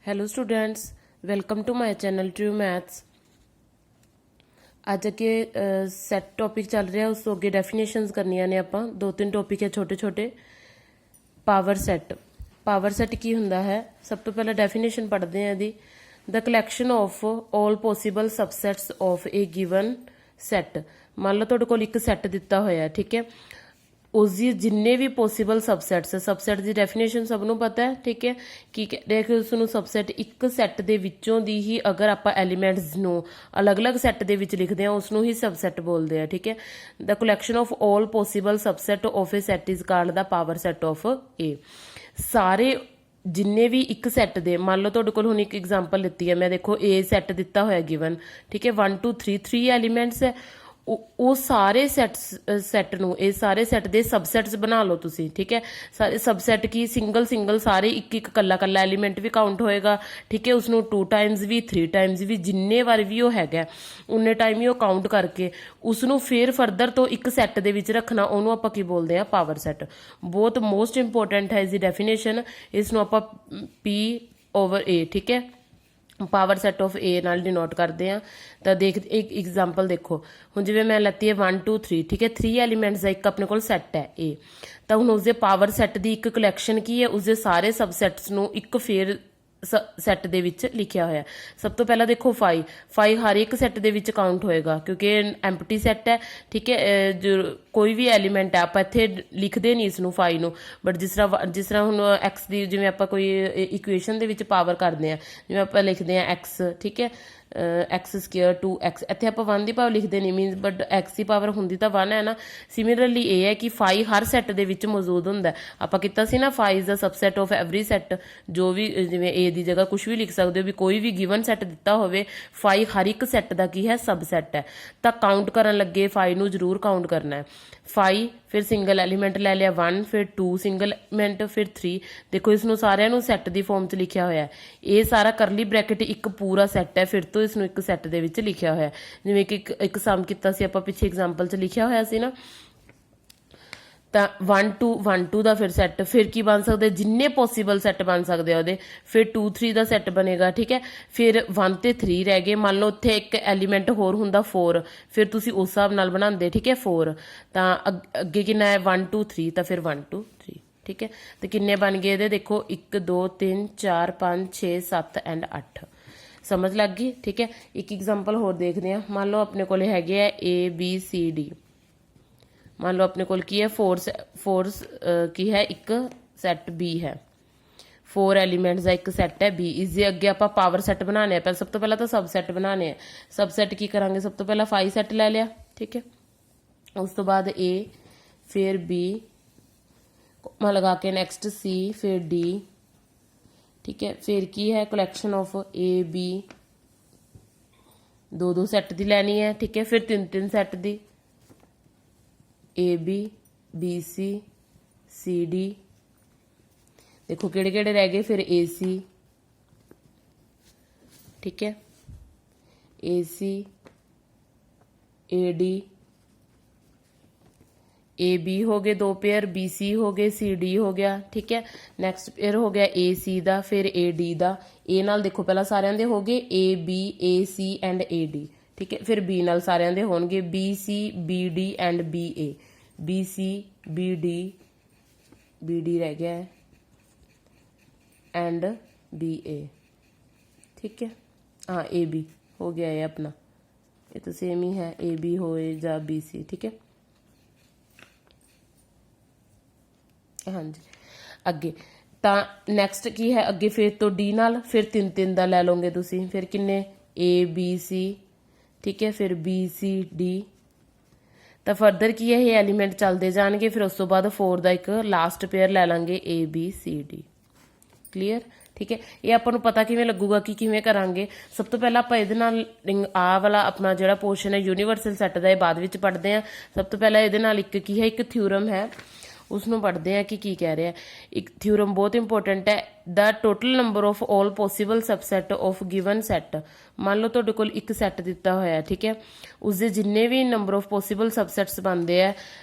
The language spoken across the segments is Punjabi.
Hello students, welcome to my channel true maths. अज अगे सैट टॉपिक चल रहा, उस तो अगे डेफिनेशनस करनिया ने आपां। दो तीन टॉपिक है छोटे छोटे। पावर सैट की हुंदा है? सब तो पहला डेफिनेशन पढ़ते हैं इहदी। The collection of all possible subsets of a given set. मान लो तुहाडे कोल एक सैट दिता होया, ठीक है, उसकी जिन्ने भी पॉसीबल सबसैट की डेफिनेशन सबनों पता है, ठीक है। की देख उसनों सबसैट एक सैट दे विचों दी ही अगर आप एलीमेंट्स नूं अलग अलग सैट दे विच लिखते हैं उसनों ही सबसैट बोलते हैं, ठीक है। The collection of all possible subset of a set is called the power set of A. सारे जिन्ने भी एक सैट दे, मान लो तुहाडे कोल हुण एक एग्जाम्पल लिती है, मैं देखो ए सैट दिता होया गिवन, ठीक है, 1 2 3 3 एलीमेंट्स है। ਉਹ ਸਾਰੇ ਸੈੱਟ ਨੂੰ, ਇਹ ਸਾਰੇ ਸੈੱਟ ਦੇ ਸਬਸੈਟਸ ਬਣਾ ਲਓ ਤੁਸੀਂ, ਠੀਕ ਹੈ। ਸਾਰੇ ਸਬਸੈਟ ਕੀ ਸਿੰਗਲ ਸਾਰੇ ਇੱਕ ਇੱਕ ਕੱਲਾ ਐਲੀਮੈਂਟ ਵੀ ਕਾਊਂਟ ਹੋਏਗਾ, ਠੀਕ ਹੈ। ਉਸਨੂੰ 2 ਟਾਈਮਸ ਵੀ 3 ਟਾਈਮਸ ਵੀ ਜਿੰਨੇ ਵਾਰ ਵੀ ਉਹ ਹੈਗਾ ਉਨੇ ਟਾਈਮ ਹੀ ਉਹ ਕਾਊਂਟ ਕਰਕੇ ਉਸਨੂੰ ਫਿਰ ਫਰਦਰ ਤੋਂ ਇੱਕ ਸੈੱਟ ਦੇ ਵਿੱਚ ਰੱਖਣਾ, ਉਹਨੂੰ ਆਪਾਂ ਕੀ ਬੋਲਦੇ ਆ? Power set. ਬਹੁਤ ਮੋਸਟ ਇੰਪੋਰਟੈਂਟ ਹੈ ਇਸ ਦੀ ਡੈਫੀਨੇਸ਼ਨ। ਇਸ ਨੂੰ ਆਪਾਂ P/A, ਠੀਕ ਹੈ, पावर सैट ऑफ ए नाल डिनोट करते हैं। तो देख एक एग्जाम्पल देखो, हूँ जिवें मैं लैती है 1 2 3, ठीक है, 3 एलीमेंट्स का एक अपने को सैट है ए। तो हूँ उसके पावर सैट की एक कलैक्शन की है, उसके सारे सबसैट्स नूं एक फिर सैट दे विच लिखिया होया। सब तो पहला देखो 5 हर एक सैट दे विच काउंट होएगा क्योंकि एम्पटी सैट है, ठीक है। जो कोई भी एलीमेंट है आप इत्थे लिखते नहीं इसनूं 5 नूं, बट जिस तरह हुण एक्स की जिवें आपां कोई इक्वेशन दे विच पावर करदे आ, जिवें आपां लिखदे आ एक्स, ठीक है, एक्स स्केयर 2x, इत्थे आपां 1 दी पावर लिखते नहीं मीनस, बट एक्स की पावर हुंदी तां 1 है ना। सिमिलरली ये है कि 5 हर सैट दे विच मौजूद हुंदा है। आपां कीता सी ना 5 is the subset of every set. जो भी जिवें ए दी जगह कुछ भी लिख सकते हो भी, कोई भी गिवन सैट दिता होवे 5 हर एक सैट का की है? सबसैट है। तो काउंट करन लगे 5 नूं जरूर काउंट करना है। 5 फिर सिंगल एलीमेंट ले लिया 1, फिर 2 सिंगल एलीमेंट, फिर 3। देखो इसनूं सारिਆਂ ਨੂੰ सैट की फॉर्म च लिखिया होया है। ये सारा करली ब्रैकेट एक पूरा सैट है, फिर तो इसनूं एक सैट दे विच लिखिया होया है। जिवें कि एक सम कीता सी आपां पिछे एग्जाम्पल च लिखिया होया सी ना। तो 1 2 का फिर सैट, फिर की बन सकते जिन्ने पॉसीबल सैट बन सकते हैं वो, फिर 2 3 का सैट बनेगा, ठीक है। फिर 1 ते 3 रह गए, मान लो उत्थे एक एलीमेंट होर हुंदा 4, फिर तुसी उस हिसाब नाल बनांदे, ठीक है, 4। तो अगे कितना है? 1 2 3, तो फिर 1 2 3, ठीक है। तो किन्ने बन गए ये देखो, 1 2 3 4 5 6 7 एंड 8। समझ लग गई, ठीक है। एक एग्जाम्पल होर देखते हैं। मान लो अपने को हैगे है ABCD। मान लो अपने को की है 4 की है एक सैट बी है, 4 एलीमेंट्स का एक सैट है बी। इसके अगे आप पावर सैट बनाने हैं। पहले सब तो पहला तो सब सैट बनाने हैं। सब सैट की करांगे? सब तो पहला 5 सैट ले लिया, ठीक है। उस तो बाद ए, फिर बी लगा के नेक्स्ट सी, फिर डी, ठीक है। फिर की है collection of A B, 2 set की लैनी है, ठीक है। फिर 3 सैट की AB BC CD। देखो केड़े केड़े रह गए फिर AC, ठीक है, AC AD AB हो गए 2 पेयर, BC हो गए, CD हो गया, ठीक है। नैक्सट पेयर हो गया AC दा, फिर AD दा। A नाल देखो पहला सारिਆਂ ਦੇ हो गए AB AC एंड AD, ठीक है। फिर B नाल सारिਆਂ ਦੇ होणगे BC BD and BA, BC BD रह गया है एंड BA, ठीक है। हाँ AB हो गया है अपना, ये तो सेम ही है, AB होए या BC, ठीक है। हाँ जी, अगे तो नैक्सट की है अगे फिर तो D नाल, फिर 3 का लै लोगे तुसी, फिर किन्ने ABC, ठीक है, फिर BCD। तो फर्दर की है ये एलीमेंट चलते जाएंगे, फिर उस तो बाद 4 का एक लास्ट पेयर लै लेंगे ABCD। क्लीयर, ठीक है। ये आपको पता किवें लगूगा कि किवें करांगे? सब तो पहला आपां इहदे नाल आ वाला अपना जिहड़ा पोर्शन है यूनीवर्सल सैट दा, बाद विच पढ़ते हैं। सब तो पहला इहदे नाल एक की है, एक थ्योरम है, उसनों पढ़ते हैं कि कह रहा है। एक थ्योरम बहुत इंपोर्टेंट है। The total number of all possible subset of given set. मान लो तुहाडे कोल एक सैट दिता होया, ठीक है, उसके जिन्ने भी नंबर ऑफ पॉसीबल सबसैट्स बनते हैं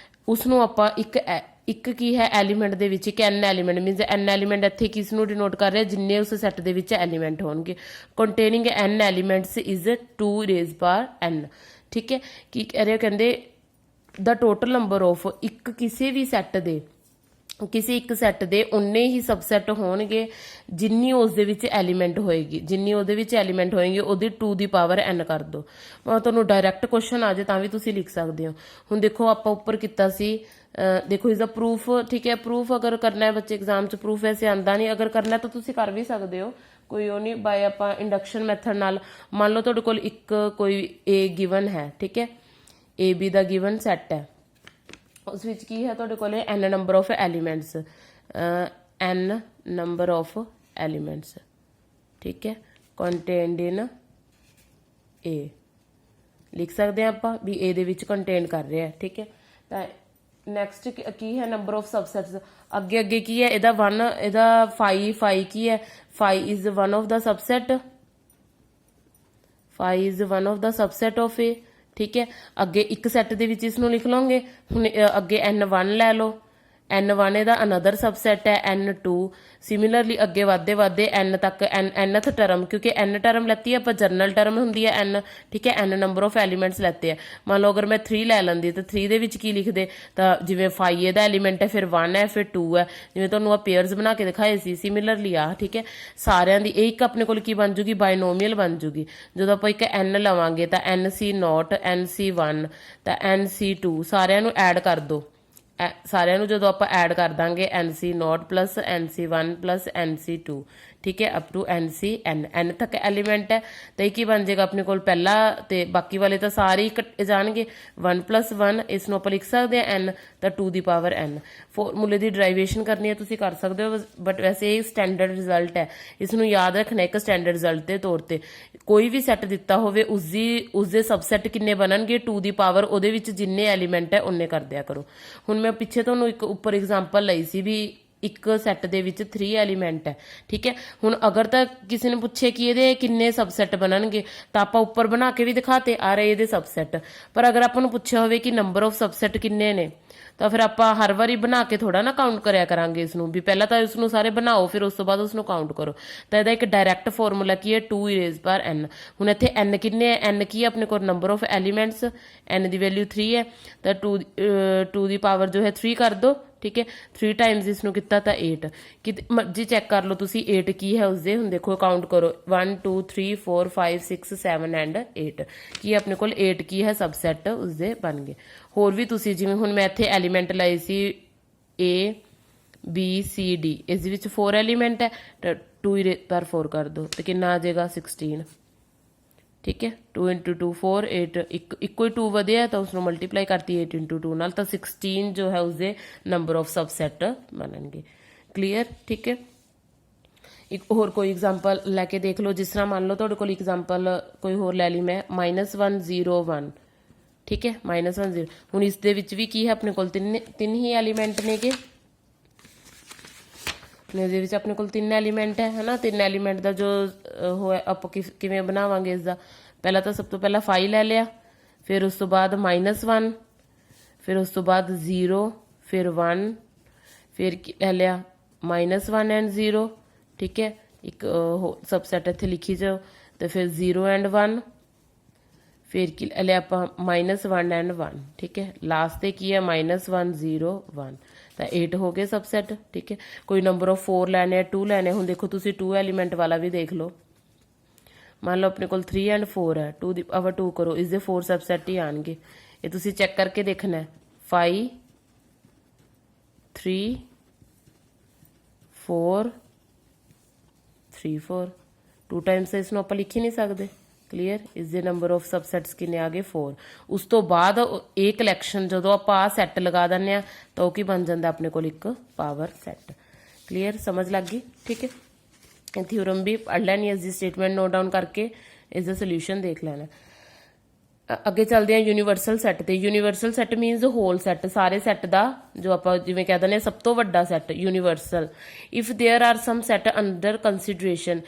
उसनों आपां एक ਇੱਕ ਕੀ ਹੈ ਐਲੀਮੈਂਟ ਦੇ ਵਿੱਚ ਇੱਕ n element means n element ਇੱਥੇ ਕਿਸ ਨੂੰ ਡਿਨੋਟ ਕਰ ਰਿਹਾ ਜਿੰਨੇ ਉਸ ਸੈੱਟ ਦੇ ਵਿੱਚ ਐਲੀਮੈਂਟ ਹੋਣਗੇ containing n elements is 2 raise power n ਠੀਕ ਹੈ ਕੀ ਕਹਿ ਰਿਹਾ ਕਹਿੰਦੇ ਦਾ ਟੋਟਲ ਨੰਬਰ ਆਫ ਇੱਕ ਕਿਸੇ ਵੀ ਸੈੱਟ ਦੇ ਕਿਸੇ ਇੱਕ ਸੈੱਟ ਦੇ ਉਨੇ ਹੀ ਸਬਸੈਟ ਹੋਣਗੇ ਜਿੰਨੀ ਉਸ ਦੇ ਵਿੱਚ ਐਲੀਮੈਂਟ ਹੋਏਗੀ ਜਿੰਨੀ ਉਹਦੇ ਵਿੱਚ ਐਲੀਮੈਂਟ ਹੋਏਗੀ ਉਹਦੀ 2 ਦੀ ਪਾਵਰ n ਕਰ ਦਿਓ ਮੈਂ ਤੁਹਾਨੂੰ ਡਾਇਰੈਕਟ ਕੁਐਸਚਨ ਆ ਜਾਏ ਤਾਂ ਵੀ ਤੁਸੀਂ ਲਿਖ ਸਕਦੇ ਹੋ ਹੁਣ ਦੇਖੋ ਆਪਾਂ ਉੱਪਰ ਕੀਤਾ ਸੀ ਦੇਖੋ ਇਸ ਦਾ ਪ੍ਰੂਫ ਠੀਕ ਹੈ ਪ੍ਰੂਫ ਅਗਰ ਕਰਨਾ ਹੈ ਬੱਚੇ ਐਗਜ਼ਾਮ 'ਚ ਪ੍ਰੂਫ ਵੈਸੇ ਆਂਦਾ ਨਹੀਂ ਅਗਰ ਕਰਨਾ ਤਾਂ ਤੁਸੀਂ ਕਰ ਵੀ ਸਕਦੇ ਹੋ ਕੋਈ ਉਹ ਨਹੀਂ ਬਾਏ ਆਪਾਂ ਇੰਡਕਸ਼ਨ ਮੈਥਡ ਨਾਲ ਮੰਨ ਲਓ ਤੁਹਾਡੇ ਕੋਲ ਇੱਕ ਕੋਈ a ਗਿਵਨ ਹੈ ਠੀਕ ਹੈ a b the given set ਹੈ ਉਸ ਵਿੱਚ ਕੀ ਹੈ ਤੁਹਾਡੇ ਕੋਲ n number of elements n number of elements ਠੀਕ ਹੈ ਕੰਟੇਨਡ ਇਨ a ਲਿਖ ਸਕਦੇ ਹਾਂ ਆਪਾਂ ਵੀ a ਦੇ ਵਿੱਚ ਕੰਟੇਨ ਕਰ ਰਿਹਾ ਠੀਕ ਹੈ ਤਾਂ ਨੈਕਸਟ ਕੀ ਹੈ ਨੰਬਰ ਆਫ ਸਬਸੈਟਸ ਅੱਗੇ ਅੱਗੇ ਕੀ ਹੈ ਇਹਦਾ 1 ਇਹਦਾ 5 ਕੀ ਹੈ 5 is one of the subset 5 is one of the subset of a ਠੀਕ ਹੈ ਅੱਗੇ ਇੱਕ ਸੈੱਟ ਦੇ ਵਿੱਚ ਇਸ ਨੂੰ ਲਿਖ ਲਓਗੇ ਹੁਣ ਅੱਗੇ n1 ਲੈ ਲਓ n1 ਇਹਦਾ ਅਨਦਰ ਸਬਸੈਟ ਹੈ n2 ਸਿਮਿਲਰਲੀ ਅੱਗੇ ਵਧਦੇ n ਤੱਕ nth ਟਰਮ ਕਿਉਂਕਿ n ਟਰਮ ਲੈਤੀ ਹੈ ਆਪਾਂ ਜਰਨਲ ਟਰਮ ਹੁੰਦੀ ਹੈ n ਠੀਕ ਹੈ n ਨੰਬਰ ਆਫ ਐਲੀਮੈਂਟਸ ਲੈਤੇ ਹੈ ਮੰਨ ਲਓ ਅਗਰ ਮੈਂ 3 ਲੈ ਲੈਂਦੀ ਤਾਂ 3 ਦੇ ਵਿੱਚ ਕੀ ਲਿਖਦੇ ਤਾਂ ਜਿਵੇਂ 5 ਇਹਦਾ ਐਲੀਮੈਂਟ ਹੈ ਫਿਰ 1 ਹੈ ਫਿਰ 2 ਹੈ ਜਿਵੇਂ ਤੁਹਾਨੂੰ ਆ ਪੇਅਰਸ ਬਣਾ ਕੇ ਦਿਖਾਏ ਸੀ ਸਿਮਿਲਰਲੀ ਆ ਠੀਕ ਹੈ ਸਾਰਿਆਂ ਦੀ ਇਹ ਇੱਕ ਆਪਣੇ ਕੋਲ ਕੀ ਬਣ ਜੂਗੀ ਬਾਇਨੋਮੀਅਲ ਬਣ ਜੂਗੀ ਜਦੋਂ ਆਪਾਂ ਇੱਕ n ਲਵਾਂਗੇ ਤਾਂ nc0 nc1 ਤਾਂ nc2 ਸਾਰਿਆਂ ਨੂੰ ਐਡ ਕਰ ਦੋ ਸਾਰਿਆਂ ਨੂੰ ਜਦੋਂ ਆਪਾਂ ਐਡ ਕਰ ਦਾਂਗੇ nc0 plus nc1 plus nc2 ਠੀਕ ਹੈ ਅਪ ਟੂ n ਤੱਕ ਐਲੀਮੈਂਟ ਹੈ ਤਾਂ ਇਹ ਕੀ ਬਣ ਜਾਏਗਾ ਆਪਣੇ ਕੋਲ ਪਹਿਲਾ ਤੇ ਬਾਕੀ ਵਾਲੇ ਤਾਂ ਸਾਰੇ ਹੀ ਕੱਟੇ ਜਾਣਗੇ 1 ਪਲਸ 1 ਇਸ ਨੂੰ ਆਪਾਂ ਲਿਖ ਸਕਦੇ ਹਾਂ n ਤਾਂ 2 ਦੀ ਪਾਵਰ n ਫਾਰਮੂਲੇ ਦੀ ਡਰਾਈਵੇਸ਼ਨ ਕਰਨੀ ਹੈ ਤੁਸੀਂ ਕਰ ਸਕਦੇ ਹੋ ਬਟ ਵੈਸੇ ਇਹ ਸਟੈਂਡਰਡ ਰਿਜ਼ਲਟ ਹੈ ਇਸ ਨੂੰ ਯਾਦ ਰੱਖਣਾ ਇੱਕ ਸਟੈਂਡਰਡ ਰਿਜ਼ਲਟ ਦੇ ਤੌਰ ਤੇ ਕੋਈ ਵੀ ਸੈੱਟ ਦਿੱਤਾ ਹੋਵੇ ਉਸਦੇ ਸਬਸੈਟ ਕਿੰਨੇ ਬਣਨਗੇ 2 ਦੀ ਪਾਵਰ ਉਹਦੇ ਵਿੱਚ ਜਿੰਨੇ ਐਲੀਮੈਂਟ ਹੈ ਉਨੇ ਕਰ ਦਿਆ ਕਰੋ ਹੁਣ ਮੈਂ ਪਿੱਛੇ ਤੁਹਾਨੂੰ ਇੱਕ ਉੱਪਰ ਐਗਜ਼ਾਮਪਲ ਲਈ ਸੀ ਵੀ ਇੱਕ ਸੈੱਟ ਦੇ ਵਿੱਚ 3 ਐਲੀਮੈਂਟ ਹੈ ਠੀਕ ਹੈ ਹੁਣ ਅਗਰ ਤਾਂ ਕਿਸੇ ਨੇ ਪੁੱਛੇ ਕਿ ਇਹਦੇ ਕਿੰਨੇ ਸਬਸੈਟ ਬਣਨਗੇ ਤਾਂ ਆਪਾਂ ਉੱਪਰ ਬਣਾ ਕੇ ਵੀ ਦਿਖਾਤੇ ਆ ਰਹੇ ਇਹਦੇ ਸਬਸੈਟ ਪਰ ਅਗਰ ਆਪਾਂ ਨੂੰ ਪੁੱਛਿਆ ਹੋਵੇ ਕਿ ਨੰਬਰ ਆਫ ਸਬਸੈਟ ਕਿੰਨੇ ਨੇ ਤਾਂ ਫਿਰ ਆਪਾਂ ਹਰ ਵਾਰੀ ਬਣਾ ਕੇ ਥੋੜਾ ਨਾ ਕਾਊਂਟ ਕਰਿਆ ਕਰਾਂਗੇ ਇਸ ਨੂੰ ਵੀ ਪਹਿਲਾਂ ਤਾਂ ਇਸ ਨੂੰ ਸਾਰੇ ਬਣਾਓ ਫਿਰ ਉਸ ਤੋਂ ਬਾਅਦ ਉਸ ਨੂੰ ਕਾਊਂਟ ਕਰੋ ਤਾਂ ਇਹਦਾ ਇੱਕ ਡਾਇਰੈਕਟ ਫਾਰਮੂਲਾ ਕੀ ਹੈ 2 ਰੇਜ਼ ਪਰ n ਹੁਣ ਇੱਥੇ n ਕਿੰਨੇ ਹੈ n ਕੀ ਹੈ ਆਪਣੇ ਕੋਲ number of elements n the value 3 ਹੈ ਤਾਂ 2 ਦੀ ਪਾਵਰ ਜੋ ਹੈ 3 ਕਰ ਦੋ ਠੀਕ ਹੈ 3 ਟਾਈਮਸ ਇਸ ਨੂੰ ਕੀਤਾ ਤਾਂ 8 ਕਿ ਮਰਜੀ ਚੈੱਕ ਕਰ ਲਓ ਤੁਸੀਂ 8 ਕੀ ਹੈ ਉਸਦੇ ਹੁਣ ਦੇਖੋ ਕਾਊਂਟ ਕਰੋ 1 2 3 4 5 6 7 ਐਂਡ 8 ਕੀ ਆਪਣੇ ਕੋਲ 8 ਕੀ ਹੈ ਸਬਸੈਟ ਉਸਦੇ ਬਣ ਗਏ ਹੋਰ ਵੀ ਤੁਸੀਂ ਜਿਵੇਂ ਹੁਣ ਮੈਂ ਇੱਥੇ ਐਲੀਮੈਂਟ ਲਏ ਸੀ A B C D ਇਸ ਦੇ ਵਿੱਚ 4 ਐਲੀਮੈਂਟ ਹੈ ਤਾਂ 2 ਪਰ 4 ਕਰ ਦਿਓ ਤੇ ਕਿੰਨਾ ਆ ਜਾਏਗਾ 16 ਠੀਕ ਹੈ 2 into 2 4 8 ਇੱਕੋ ਹੀ 2 ਵਧਿਆ ਤਾਂ ਉਸਨੂੰ ਮਲਟੀਪਲਾਈ ਕਰਤੀ 8 into 2 ਨਾਲ ਤਾਂ 16 ਜੋ ਹੈ ਉਸਦੇ ਨੰਬਰ ਆਫ ਸਬਸੈਟ ਬਣਨਗੇ ਕਲੀਅਰ ਠੀਕ ਹੈ ਇੱਕ ਹੋਰ ਕੋਈ ਐਗਜ਼ਾਮਪਲ ਲੈ ਕੇ ਦੇਖ ਲਓ ਜਿਸ ਤਰ੍ਹਾਂ ਮੰਨ ਲਓ ਤੁਹਾਡੇ ਕੋਲ ਐਗਜ਼ਾਮਪਲ ਕੋਈ ਹੋਰ ਲੈ ਲਈ ਮੈਂ -1 0 1 ਠੀਕ ਹੈ -1 0 ਹੁਣ ਇਸ ਦੇ ਵਿੱਚ ਵੀ ਕੀ ਹੈ ਆਪਣੇ ਕੋਲ ਤਿੰਨ ਹੀ ਐਲੀਮੈਂਟ ਨੇਗੇ ਇਹਦੇ ਵਿੱਚ ਆਪਣੇ ਕੋਲ 3 ਐਲੀਮੈਂਟ ਹੈ ਹਨਾ 3 ਐਲੀਮੈਂਟ ਦਾ ਜੋ ਹੋਇਆ ਆਪਾਂ ਕਿਵੇਂ ਬਣਾਵਾਂਗੇ ਇਸ ਦਾ ਪਹਿਲਾਂ ਤਾਂ ਸਭ ਤੋਂ ਪਹਿਲਾਂ 5 ਲੈ ਲਿਆ ਫਿਰ ਉਸ ਤੋਂ ਬਾਅਦ -1 ਫਿਰ ਉਸ ਤੋਂ ਬਾਅਦ 0 ਫਿਰ 1 ਫਿਰ ਲੈ ਲਿਆ -1 ਐਂਡ 0 ਠੀਕ ਹੈ ਇੱਕ ਸਬਸੈਟ ਇੱਥੇ ਲਿਖੀ ਜਾਓ ਤੇ ਫਿਰ 0 ਐਂਡ 1 ਫਿਰ ਕੀ ਲੈ ਲਿਆ ਆਪਾਂ -1 ਐਂਡ 1 ਠੀਕ ਹੈ ਲਾਸਟ ਤੇ ਕੀ ਹੈ -1 0 1 ਤਾਂ 8 ਹੋ ਗਏ ਸਬਸੈਟ ਠੀਕ ਹੈ ਕੋਈ ਨੰਬਰ ਆਫ 4 ਲੈਣੇ 2 ਲੈਣੇ ਹੁਣ ਦੇਖੋ ਤੁਸੀਂ 2 ਐਲੀਮੈਂਟ ਵਾਲਾ ਵੀ ਦੇਖ ਲਓ ਮੰਨ ਲਓ ਆਪਣੇ ਕੋਲ 3 ਐਂਡ 4 ਹੈ 2 ਦੀ ਪਾਵਰ 2 ਕਰੋ ਇਸ ਦੇ 4 ਸਬਸੈਟ ਹੀ ਆਣਗੇ ਇਹ ਤੁਸੀਂ ਚੈੱਕ ਕਰਕੇ ਦੇਖਣਾ 5 3 4 3 4 2 ਟਾਈਮਸ ਇਸ ਨੂੰ ਆਪਾਂ ਲਿਖ ਹੀ ਨਹੀਂ ਸਕਦੇ ਕਲੀਅਰ ਇਸ ਦੇ ਨੰਬਰ ਆਫ ਸਬਸੈਟਸ ਕਿੰਨੇ ਆ ਗਏ 4 ਉਸ ਤੋਂ ਬਾਅਦ ਇਹ ਕਲੈਕਸ਼ਨ ਜਦੋਂ ਆਪਾਂ ਆ ਸੈੱਟ ਲਗਾ ਦਿੰਦੇ ਆ ਤਾਂ ਉਹ ਕੀ ਬਣ ਜਾਂਦਾ ਆਪਣੇ ਕੋਲ ਇੱਕ ਪਾਵਰ ਸੈੱਟ ਕਲੀਅਰ ਸਮਝ ਲੱਗ ਗਈ ਠੀਕ ਹੈ ਇਹ ਥਿਊਰਮ ਵੀ ਪੜ੍ਹ ਲੈਣੀ ਇਸ ਦੀ ਸਟੇਟਮੈਂਟ ਨੋਟ ਡਾਊਨ ਕਰਕੇ ਇਸ ਦਾ ਸੋਲੂਸ਼ਨ ਦੇਖ ਲੈਣਾ ਅੱਗੇ ਚੱਲਦੇ ਹਾਂ ਯੂਨੀਵਰਸਲ ਸੈੱਟ ਤੇ universal set means whole set ਸਾਰੇ ਸੈੱਟ ਦਾ ਜੋ ਆਪਾਂ ਜਿਵੇਂ ਕਹਿ ਦਿੰਦੇ ਸਭ ਤੋਂ ਵੱਡਾ set universal if there are some set under consideration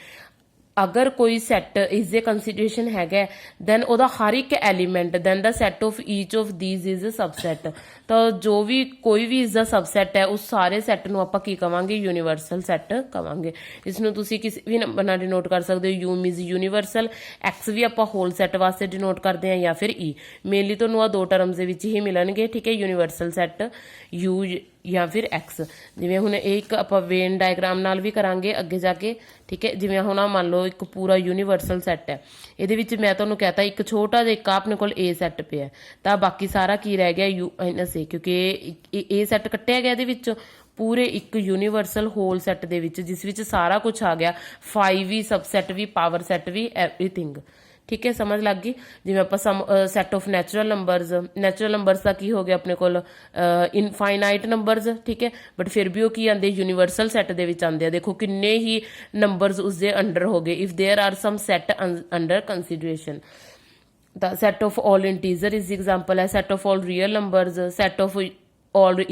ਅਗਰ ਕੋਈ ਸੈੱਟ ਇਸ ਦੇ ਕੰਸੀਡਰੇਸ਼ਨ ਹੈਗਾ ਦੈਨ ਉਹਦਾ ਹਰ ਇੱਕ element then the set of each of these is a subset. ਤਾਂ ਜੋ ਵੀ ਕੋਈ ਵੀ ਇਸ ਦਾ ਸਬਸੈਟ ਹੈ ਉਸ ਸਾਰੇ ਸੈੱਟ ਨੂੰ ਆਪਾਂ ਕੀ ਕਵਾਂਗੇ, ਯੂਨੀਵਰਸਲ ਸੈੱਟ ਕਵਾਂਗੇ। ਇਸ ਨੂੰ ਤੁਸੀਂ ਕਿਸੇ ਵੀ ਨੰਬਰ ਨਾਲ ਡਿਨੋਟ ਕਰ ਸਕਦੇ ਹੋ। You means universal, X V ਆਪਾਂ ਹੋਲ ਸੈੱਟ ਵਾਸਤੇ ਡਿਨੋਟ ਕਰਦੇ ਹਾਂ, ਜਾਂ ਫਿਰ ਈ। ਮੇਨਲੀ ਤੁਹਾਨੂੰ ਆ ਦੋ ਟਰਮਸ ਦੇ ਵਿੱਚ ਹੀ ਮਿਲਣਗੇ, ਠੀਕ ਹੈ, ਯੂਨੀਵਰਸਲ ਸੈੱਟ ਯੂ ਜਾਂ ਫਿਰ ਐਕਸ। ਜਿਵੇਂ ਹੁਣ ਇਹ ਇੱਕ ਆਪਾਂ ਵੇਨ ਡਾਇਗਰਾਮ ਨਾਲ ਵੀ ਕਰਾਂਗੇ ਅੱਗੇ ਜਾ ਕੇ, ਠੀਕ ਹੈ। ਜਿਵੇਂ ਹੁਣ ਮੰਨ ਲਓ ਇੱਕ ਪੂਰਾ ਯੂਨੀਵਰਸਲ ਸੈੱਟ ਹੈ, ਇਹਦੇ ਵਿੱਚ ਮੈਂ ਤੁਹਾਨੂੰ ਕਹਤਾ ਇੱਕ ਛੋਟਾ ਜਿਹਾ ਇੱਕ ਆਪਣੇ ਕੋਲ ਏ ਸੈੱਟ ਪਿਆ, ਤਾਂ ਬਾਕੀ ਸਾਰਾ ਕੀ ਰਹਿ ਗਿਆ, ਯੂ ਮਾਈਨਸ ਏ, ਕਿਉਂਕਿ ਇਹ ਸੈੱਟ ਕੱਟਿਆ ਗਿਆ ਇਹਦੇ ਵਿੱਚੋਂ ਪੂਰੇ ਇੱਕ ਯੂਨੀਵਰਸਲ ਹੋਲ ਸੈੱਟ ਦੇ ਵਿੱਚ, ਜਿਸ ਵਿੱਚ ਸਾਰਾ ਕੁਝ ਆ ਗਿਆ, 5 ਵੀ, ਸਬਸੈਟ ਵੀ, ਪਾਵਰ ਸੈੱਟ ਵੀ, ਐਵਰੀਥਿੰਗ, ਠੀਕ ਹੈ, ਸਮਝ ਲੱਗ ਗਈ। ਜਿਵੇਂ ਆਪਾਂ ਸੈੱਟ ਆਫ ਨੈਚੁਰਲ ਨੰਬਰਸ ਦਾ ਕੀ ਹੋ ਗਿਆ ਆਪਣੇ ਕੋਲ, ਇਨਫਾਈਨਾਈਟ ਨੰਬਰਸ, ਠੀਕ ਹੈ, ਬਟ ਫਿਰ ਵੀ ਉਹ ਕੀ ਆਉਂਦੇ, ਯੂਨੀਵਰਸਲ ਸੈੱਟ ਦੇ ਵਿੱਚ ਆਉਂਦੇ ਆ। ਦੇਖੋ ਕਿੰਨੇ ਹੀ ਨੰਬਰਸ ਉਸਦੇ ਅੰਡਰ ਹੋ ਗਏ, if there are some set under consideration. ਤਾਂ set of all integer is example ਹੈ, set of all real numbers, set of all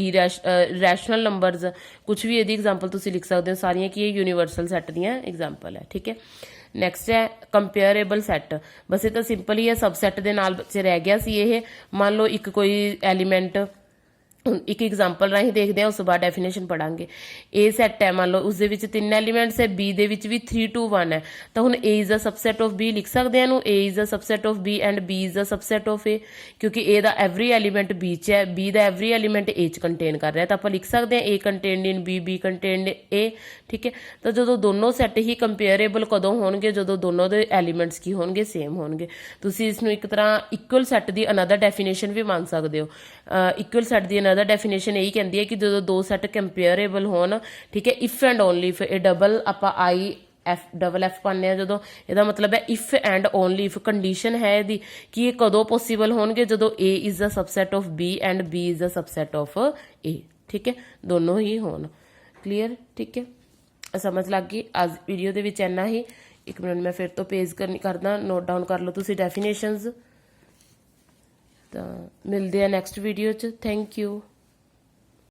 rational numbers, ਕੁਛ ਵੀ ਇਹਦੀ ਐਗਜ਼ਾਮਪਲ ਤੁਸੀਂ ਲਿਖ ਸਕਦੇ ਹੋ, ਸਾਰੀਆਂ ਕੀ ਯੂਨੀਵਰਸਲ ਸੈੱਟ ਦੀਆਂ ਐਗਜ਼ਾਮਪਲ ਹੈ, ਠੀਕ ਹੈ। ਨੈਕਸਟ ਹੈ ਕੰਪੇਅਰੇਬਲ ਸੈੱਟ। ਬਸ ਇਹ ਤਾਂ ਸਿੰਪਲ ਹੀ ਹੈ, ਸਬਸੈਟ ਦੇ ਨਾਲ ਬੱਚੇ ਰਹਿ ਗਿਆ ਸੀ ਇਹ। ਮੰਨ ਲਓ ਇੱਕ ਕੋਈ ਐਲੀਮੈਂਟ, ਇੱਕ ਐਗਜ਼ਾਮਪਲ ਰਾਹੀਂ ਦੇਖਦੇ ਹਾਂ, ਉਸ ਤੋਂ ਬਾਅਦ ਡੈਫੀਨੇਸ਼ਨ ਪੜਾਂਗੇ। ਏ ਸੈੱਟ ਹੈ, ਮੰਨ ਲਓ ਉਸਦੇ ਵਿੱਚ 3 ਐਲੀਮੈਂਟਸ ਹੈ, ਬੀ ਦੇ ਵਿੱਚ ਵੀ 3 2 1 ਹੈ, ਤਾਂ ਹੁਣ A is the subset of B ਲਿਖ ਸਕਦੇ ਹਾਂ ਇਹਨੂੰ, A is the subset of B and B is the subset of A, ਕਿਉਂਕਿ ਏ ਦਾ ਐਵਰੀ ਐਲੀਮੈਂਟ ਬੀ 'ਚ ਹੈ, ਬੀ ਦਾ ਐਵਰੀ ਐਲੀਮੈਂਟ ਏ 'ਚ ਕੰਟੇਨ ਕਰ ਰਿਹਾ, ਤਾਂ ਆਪਾਂ ਲਿਖ ਸਕਦੇ ਹਾਂ A contained in B, B contained A, ਠੀਕ ਹੈ। ਤਾਂ ਜਦੋਂ ਦੋਨੋਂ ਸੈੱਟ ਹੀ ਕੰਪੇਅਰੇਬਲ ਕਦੋਂ ਹੋਣਗੇ, ਜਦੋਂ ਦੋਨੋਂ ਦੇ ਐਲੀਮੈਂਟਸ ਕੀ ਹੋਣਗੇ, ਸੇਮ ਹੋਣਗੇ। ਤੁਸੀਂ ਇਸ ਨੂੰ ਇੱਕ ਤਰ੍ਹਾਂ ਇਕੁਅਲ ਸੈੱਟ ਦੀ ਅਨਦਰ ਡੈਫੀਨੇਸ਼ਨ ਵੀ ਮੰਨ ਸਕਦੇ ਹੋ। ਇਕੁਅਲ ਸੈੱਟ ਦੀ ਅਨਦਰ ਡੈਫੀਨੇਸ਼ਨ ਇਹੀ ਕਹਿੰਦੀ ਹੈ ਕਿ ਜਦੋਂ ਦੋ ਸੈੱਟ ਕੰਪੇਅਰੇਬਲ ਹੋਣ, ਠੀਕ ਹੈ, ਇਫ ਐਂਡ ਓਨਲੀ ਇਫ, ਇਹ ਡਬਲ ਆਪਾਂ ਡਬਲ ਐਫ ਪਾਉਂਦੇ ਹਾਂ ਜਦੋਂ, ਇਹਦਾ ਮਤਲਬ ਹੈ if and only if. Condition ਹੈ ਇਹਦੀ ਕਿ ਇਹ ਕਦੋਂ ਪੋਸੀਬਲ ਹੋਣਗੇ, ਜਦੋਂ A is the subset of B and B is the subset of A, ਠੀਕ ਹੈ, ਦੋਨੋਂ ਹੀ ਹੋਣ। ਕਲੀਅਰ, ਠੀਕ ਹੈ, ਸਮਝ ਲੱਗ ਗਈ। ਅੱਜ ਵੀਡੀਓ ਦੇ ਵਿੱਚ ਇੰਨਾ ਹੀ। ਇੱਕ ਮਿੰਟ ਮੈਂ ਫਿਰ ਤੋਂ ਪੇਜ ਕਰਦਾ, ਨੋਟ ਡਾਊਨ ਕਰ ਲਓ ਤੁਸੀਂ ਡੈਫੀਨੇਸ਼ਨਸ। ਤਾਂ ਮਿਲਦੇ ਆ ਨੈਕਸਟ ਵੀਡੀਓ 'ਚ। Thank you.